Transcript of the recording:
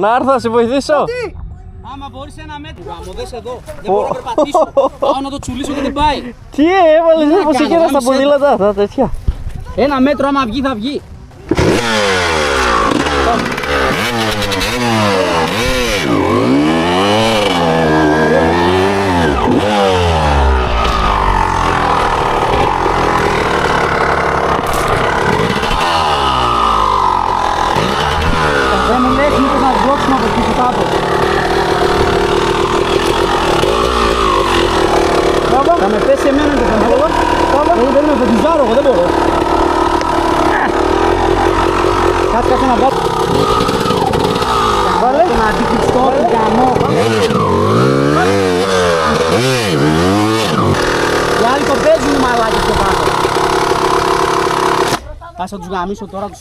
Να έρθω να σε βοηθήσω. Άμα μπορείς 1 μέτρο. Γάμο, δες εδώ. Δεν μπορώ να περπατήσω. Πάω να το τσουλήσω και δεν πάει. Τι έβαλες, πως εκεί στα ποδήλατα, τα τέτοια. 1 μέτρο άμα βγει θα βγει. Δεν μου λες μήπως να διώξουμε από εκεί που κάτω. Θα με πέσει εμένα και θα με πω. Δεν με φωτιζάρω εγώ, δεν μπορώ. Κάτσε να βάλω. Βάλε. Να αντικριστώ την γαμό. Οι άλλοι το παίζουν μαλάκι στο κάτω. Ας θα τους γαμίσω τώρα τους.